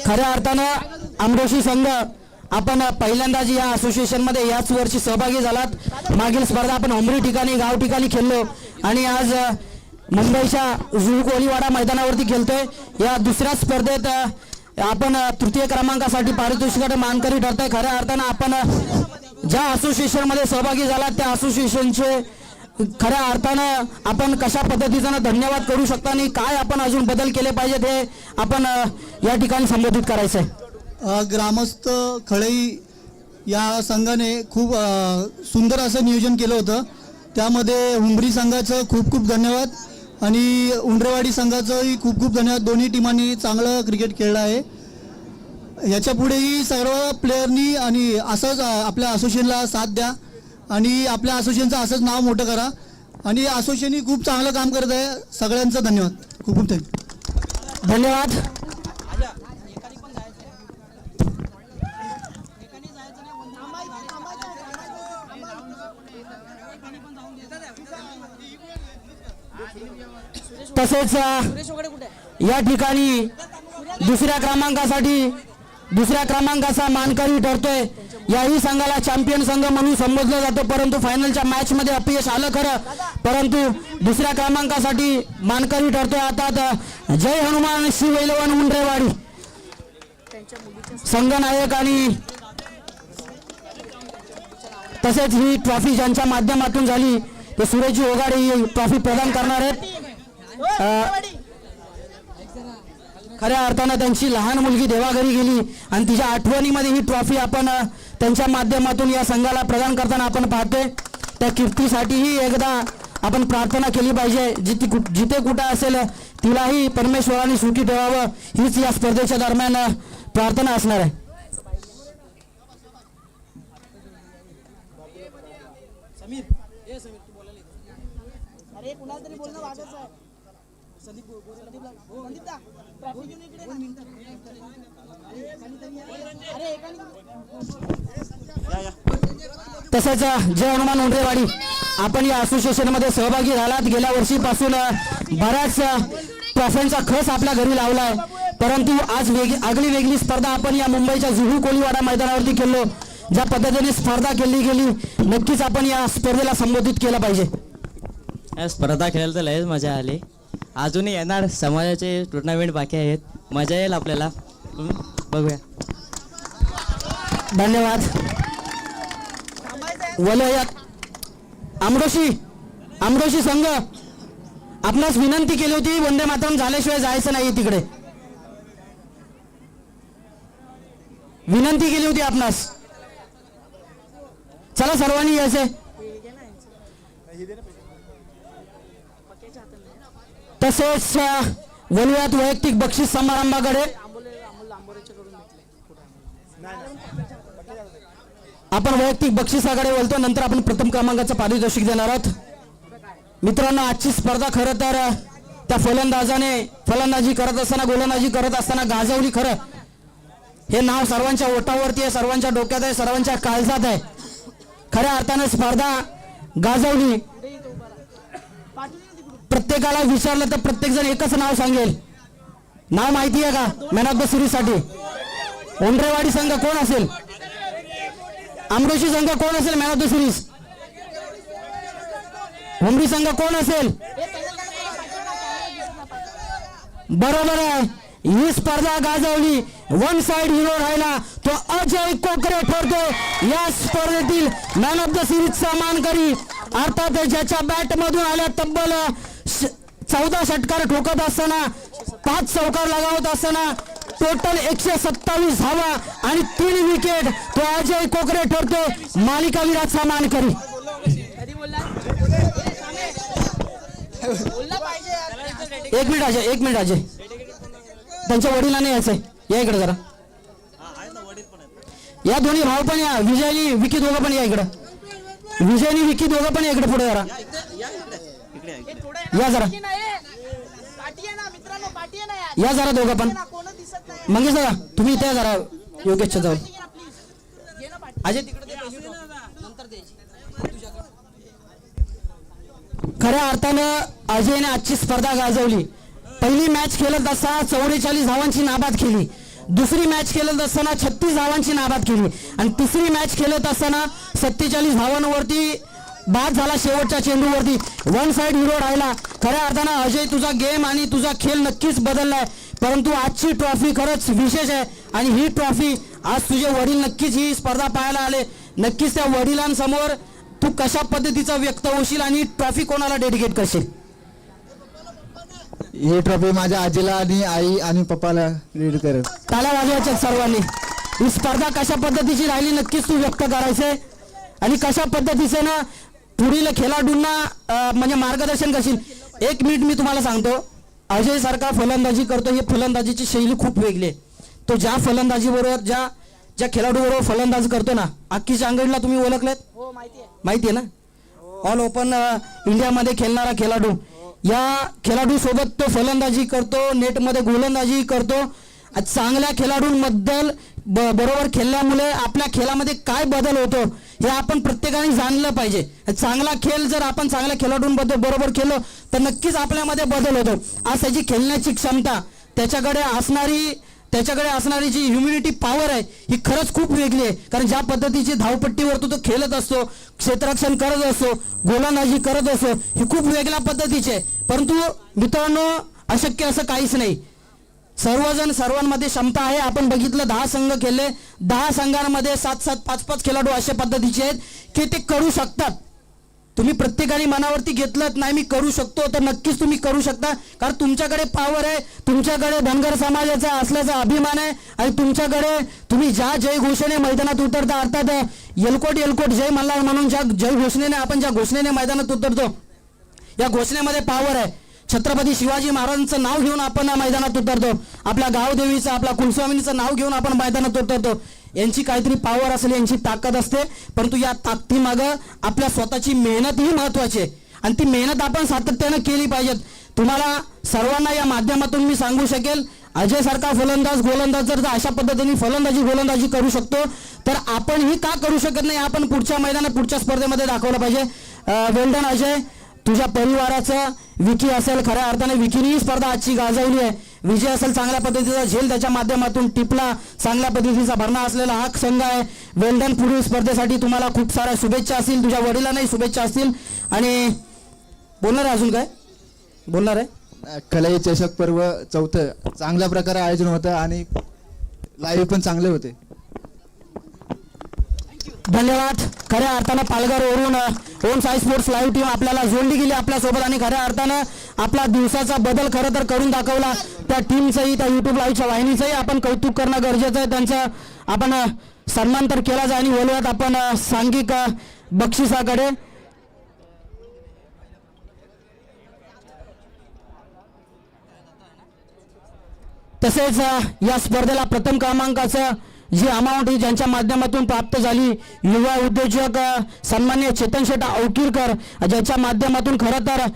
खऱ्या अर्थानं आमडोशी संघ आपण पहिल्यांदाच या असोसिएशन मध्ये याच वर्षी सहभागी झालात. मागील स्पर्धा आपण उमरी ठिकाणी गाव ठिकाणी खेळलो आणि आज मुंबईच्या जुहू कोळीवाडा मैदानावरती खेळतोय. या दुसऱ्या स्पर्धेत आपण तृतीय क्रमांकासाठी पारितोषिकासाठी मानकरी ठरतोय. खऱ्या अर्थानं आपण ज्या असोसिएशन मध्ये सहभागी झालात त्या असोसिएशनचे खऱ्या अर्थानं आपण कशा पद्धतीनं धन्यवाद करू शकता आणि काय आपण अजून बदल केले पाहिजेत हे आपण या ठिकाणी संबोधित करायचं आहे. ग्रामस्थ खळई या संघाने खूप सुंदर असं नियोजन केलं होतं. त्यामध्ये हुंबरी संघाचं खूप खूप धन्यवाद आणि उंडरेवाडी संघाचंही खूप खूप धन्यवाद. दोन्ही टीमांनी चांगलं क्रिकेट खेळलं आहे. याच्या पुढेही सर्व प्लेयरनी आणि असंच आपल्या असोसिएशनला साथ द्या आणि आपल्या असोसिएशनचं असंच नाव मोठं करा आणि असोसिएशनही खूप चांगलं काम करत आहे. सगळ्यांचं धन्यवाद. खूप खूप थँक्यू. धन्यवाद. तसेच या ठिकाणी दुसऱ्या क्रमांकाचा मानकरी ठरतोय. याही संघाला चॅम्पियन संघ म्हणून संबोधलं जातं, परंतु फायनलच्या मॅच मध्ये अपयश आलं खरं, परंतु दुसऱ्या क्रमांकासाठी मानकरी ठरतोय. आता जय हनुमान शिवैलवन उंडरेवाडी संघनायक आणि तसेच ही ट्रॉफी ज्यांच्या माध्यमातून झाली ते सुरेशजी ओगाडे ही ट्रॉफी प्रदान करणार आहेत. खऱ्या अर्थानं त्यांची लहान मुलगी देवाघरी गेली आणि तिच्या आठवणीमध्ये ही ट्रॉफी आपण त्यांच्या माध्यमातून या संघाला प्रदान करताना आपण पाहतोय. त्या कीर्तीसाठीही एकदा आपण प्रार्थना केली पाहिजे. जिथे कुठं असेल तिलाही परमेश्वराने सुखी ठेवावं हीच या स्पर्धेच्या दरम्यान प्रार्थना असणार आहे. तसेच जय हनुमान उंडरेवाडी आपण या असोसिएशन मध्ये सहभागी झालात. गेल्या वर्षीपासून बऱ्याच ट्रॉफ्यांचा खस आपल्या घरी लावलाय, परंतु आज आगळी वेगळी स्पर्धा आपण या मुंबईच्या जुहू कोळीवाडा मैदानावरती केलो. ज्या पद्धतीने स्पर्धा केली गेली नक्कीच आपण या स्पर्धेला संबोधित केलं पाहिजे. या स्पर्धा खेळायला तर लयच मजा आली. अजूनही येणार समाजाचे टुर्नामेंट बाकी आहेत, मजा येईल आपल्याला. बघूया. धन्यवाद. वलयात आमरोशी संघ आपणास विनंती केली होती वंदे मातरम झाल्याशिवाय जायचं नाही तिकडे. विनंती केली होती आपणास. चला सर्वांनी यायचे. तसेच वलयात वैयक्तिक बक्षीस समारंभाकडे आपण वैयक्तिक बक्षिसाकडे बोलतो. नंतर आपण प्रथम क्रमांकाचं पारितोषिक देणार आहोत. मित्रांनो, आजची स्पर्धा खरं तर त्या फलंदाजी करत असताना गोलंदाजी करत असताना गाजवली. खरं हे नाव सर्वांच्या ओठावरती आहे, सर्वांच्या डोक्यात आहे, सर्वांच्या काळजात आहे. खऱ्या अर्थानं स्पर्धा गाजवली. प्रत्येकाला विचारलं तर प्रत्येक जण एकच नाव सांगेल. नाव माहिती आहे का मॅन ऑफ द सिरीज साठी? उंडरेवाडी संघ कोण असेल? आमरोशी संघ कोण असेल मॅन ऑफ द सिरीज? हुमरी संघ कोण असेल? बरोबर आहे, ही स्पर्धा गाजवली. वन साइड हिरो राहिला तो अजय कोकरे ठरतो या स्पर्धेतील मॅन ऑफ द सिरीजचा मानकरी. अर्थात ज्याच्या बॅट मधून आल्या तब्बल 14 षटकार ठोकत असताना 5 चौकार लगावत असताना टोटल 127 धावा आणि 3 विकेट तो अजय कोकरे ठरतो मालिकावीराचा मानकरी. एक मिनिट अजय त्यांच्या वडिलांनी यायचंय. या इकडे जरा. या दोन्ही भाऊ पण या. विजयनी विकी दोघं पण या इकडं. विजयनी विकी दोघं पण या इकडे पुढे जरा. या जरा. या जरा दोघं पण. मंगेश दादा तुम्ही इथे जरा योगेशच्या जवळ. अजय खऱ्या अर्थानं अजयने आजची स्पर्धा गाजवली. पहिली मॅच खेळत असताना 44 धावांची नाबाद केली. दुसरी मॅच खेळत असताना 36 धावांची नाबाद केली आणि तिसरी मॅच खेळत असताना 47 धावांवरती बाद झाला. शेवटच्या चेंडूवरती वन साइड हिरो राहिला. खऱ्या अर्थानं अजय तुझा गेम आणि तुझा खेळ नक्कीच बदललाय, परंतु आजची ट्रॉफी खरंच विशेष आहे आणि ही ट्रॉफी आज तुझे वडील नक्कीच ही स्पर्धा पाहायला आले. नक्कीच त्या वडिलांसमोर तू कशा पद्धतीचा व्यक्त होशील आणि ट्रॉफी कोणाला डेडिकेट करशील? ही ट्रॉफी माझ्या आजीला आणि आई आणि पप्पाला रीड करेल. टाळ्या वाजवायच्या सर्वांनी. ही स्पर्धा कशा पद्धतीची राहिली नक्कीच तू व्यक्त करायचंय आणि कशा पद्धतीचे ना पुढील खेळाडूंना म्हणजे मार्गदर्शन करशील. 1 मिनिट मी तुम्हाला सांगतो, अजय सारखा फलंदाजी करतो. ही फलंदाजीची शैली खूप वेगळी आहे. तो ज्या फलंदाजीबरोबर ज्या खेळाडूबरोबर फलंदाज करतो ना, अक्की चांगडला तुम्ही ओळखलेत? माहिती आहे ना? ऑल ओपन इंडियामध्ये खेळणारा खेळाडू. या खेळाडू सोबत तो फलंदाजी करतो, नेटमध्ये गोलंदाजी करतो. चांगल्या खेळाडूंबद्दल बरोबर खेळल्यामुळे आपल्या खेळामध्ये काय बदल होतो हे आपण प्रत्येकाने जाणलं पाहिजे. चांगला खेळ जर आपण चांगल्या खेळाडूंबद्दल बरोबर केलं तर नक्कीच आपल्यामध्ये बदल होतो. आज त्याची खेळण्याची क्षमता, त्याच्याकडे असणारी जी ह्युमिनिटी पॉवर आहे ही खरंच खूप वेगळी आहे. कारण ज्या पद्धतीची धावपट्टीवर तो खेळत असतो, क्षेत्ररक्षण करत असतो, गोलंदाजी करत असतो, ही खूप वेगळ्या पद्धतीची आहे. परंतु मित्रांनो, अशक्य असं काहीच नाही. सर्वांमध्ये क्षमता आहे. आपण बघितलं 10 संघ खेळले, 10 संघांमध्ये 7-7, 5-5 खेळाडू अशा पद्धतीचे आहेत की ते करू शकतात. तुम्ही प्रत्येकाने मनावरती घेतलं नाही मी करू शकतो तर नक्कीच तुम्ही करू शकता. कारण तुमच्याकडे पॉवर आहे, तुमच्याकडे धनगर समाजाचा असल्याचा अभिमान आहे आणि तुमच्याकडे तुम्ही ज्या जय घोषणे मैदानात उतरता, अर्थात एलकोट जय मल्हार म्हणून ज्या जय घोषणेने आपण ज्या घोषणेने मैदानात उतरतो, या घोषणेमध्ये पॉवर आहे. छत्रपती शिवाजी महाराजांचं नाव घेऊन आपण मैदानात उतरतो, आपल्या गावदेवीचं, आपल्या कुलस्वामिनीचं नाव घेऊन आपण मैदानात उतरतो. यांची काहीतरी पॉवर असेल, यांची ताकद असते. परंतु या ताकदीमागं आपल्या स्वतःची मेहनत ही महत्वाची आहे आणि ती मेहनत आपण सातत्यानं केली पाहिजेत. तुम्हाला सर्वांना या माध्यमातून मी सांगू शकेल, अजय सारखा गोलंदाज जर अशा पद्धतीने गोलंदाजी करू शकतो तर आपण ही का करू शकत नाही, आपण पुढच्या मैदानात पुढच्या स्पर्धेमध्ये दाखवलं पाहिजे. वेल्डन अजय, तुझ्या परिवाराचं विकी असेल, खऱ्या अर्थाने विकीने ही स्पर्धा आजची गाजवली आहे. विजय असेल, चांगल्या पद्धतीचा झेल त्याच्या माध्यमातून टिपला, चांगल्या पद्धतीचा भरणा असलेला हा संघ आहे. वेल्डन, पुढील स्पर्धेसाठी तुम्हाला खूप साऱ्या शुभेच्छा असतील, तुझ्या वडिलांनाही शुभेच्छा असतील. आणि बोलणार आहे अजून काय बोलणार आहे? खलाई चषक पर्व 4th चांगल्या प्रकारे आयोजन होतं आणि लाईव्ह पण चांगले होते. धन्यवाद. खऱ्या अर्थानं पालघरवरून ओम साई स्पोर्ट्स लाईव्ह टीम आपल्याला जोडली गेली आपल्यासोबत आणि खऱ्या अर्थानं आपला दिवसाचा बदल खरं तर करून दाखवला. त्या टीमचंही, त्या युट्यूब लाईव्हच्या वाहिनीचंही आपण कौतुक करणं गरजेचं आहे. त्यांचं आपण सन्मान तर केलाच आणि बोलूयात आपण सांघिक बक्षिसाकडे. तसेच या स्पर्धेला प्रथम क्रमांकाचं जी अमाऊंट ही ज्यांच्या माध्यमातून प्राप्त झाली, युवा उद्योजक सन्मान्य चेतन शेट अवकिरकर, ज्याच्या माध्यमातून खरं तर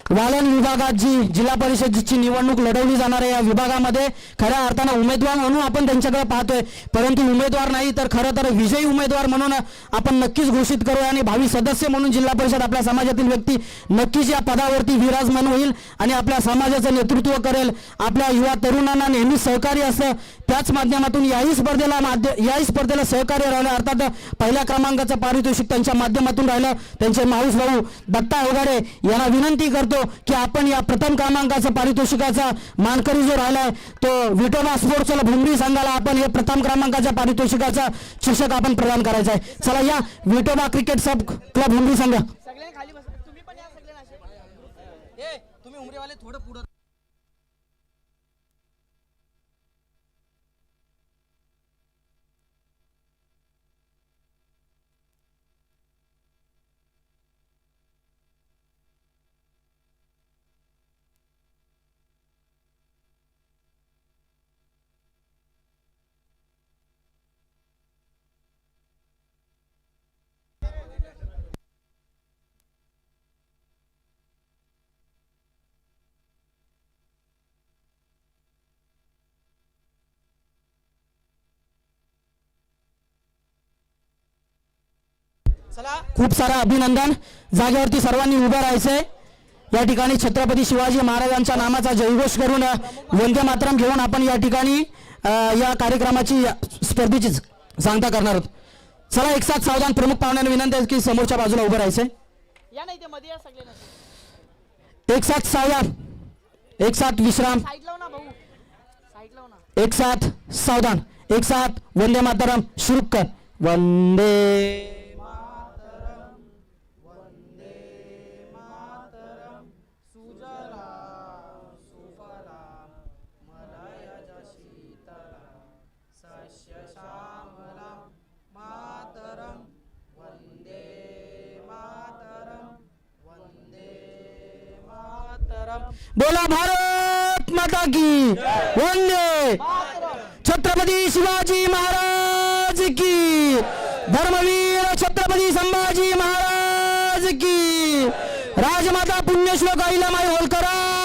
वालन विभागात जी जिल्हा परिषदेची निवडणूक लढवली जाणार आहे, या विभागामध्ये खऱ्या अर्थानं उमेदवार म्हणून आपण त्यांच्याकडे पाहतोय. परंतु उमेदवार नाही तर खरं तर विजयी उमेदवार म्हणून आपण नक्कीच घोषित करूया आणि भावी सदस्य म्हणून जिल्हा परिषद आपल्या समाजातील व्यक्ती नक्कीच या पदावरती विराजमान होईल आणि आपल्या समाजाचं नेतृत्व करेल. आपल्या युवा तरुणांना नेहमी सहकार्य असतं, त्याच माध्यमातून याही स्पर्धेला सहकार्य राहिलं. अर्थात पहिल्या क्रमांकाचं पारितोषिक त्यांच्या माध्यमातून राहिलं. त्यांचे माऊस भाऊ दत्ता अवघाडे यांना विनंती करतो की आपण या प्रथम क्रमांकाचा पारितोषिकाचा मानकरी जो राहिलाय तो विठोबा स्पोर्ट्स भुमरी संघाला आपण हे प्रथम क्रमांकाच्या पारितोषिकाचा शीर्षक आपण प्रदान करायचा आहे. चला या विठोबा क्रिकेट सब क्लब भुमरी संघ. खूप सारा अभिनंदन. जागेवरती सर्वांनी उभं राहायचंय. या ठिकाणी छत्रपती शिवाजी महाराजांच्या नामाचा जयघोष करून वंदे मातरम घेऊन आपण या ठिकाणी या कार्यक्रमाची स्पर्धेची सांगता करणार आहोत. चला एक साथ सावधान. प्रमुख पाहुण्यांना विनंती आहे की समोरच्या बाजूला उभं राहायचंय. एक साथ सावधान, एक साथ विश्राम, एक साथ सावधान, एक साथ वंदे मातरम शुरू कर. वंदे बोला भारत माता की वंदे. छत्रपती छत्रपती शिवाजी महाराज की, धर्मवीर छत्रपती संभाजी महाराज की, राजमाता पुण्यश्लोक अहिल्यामाई होळकरांची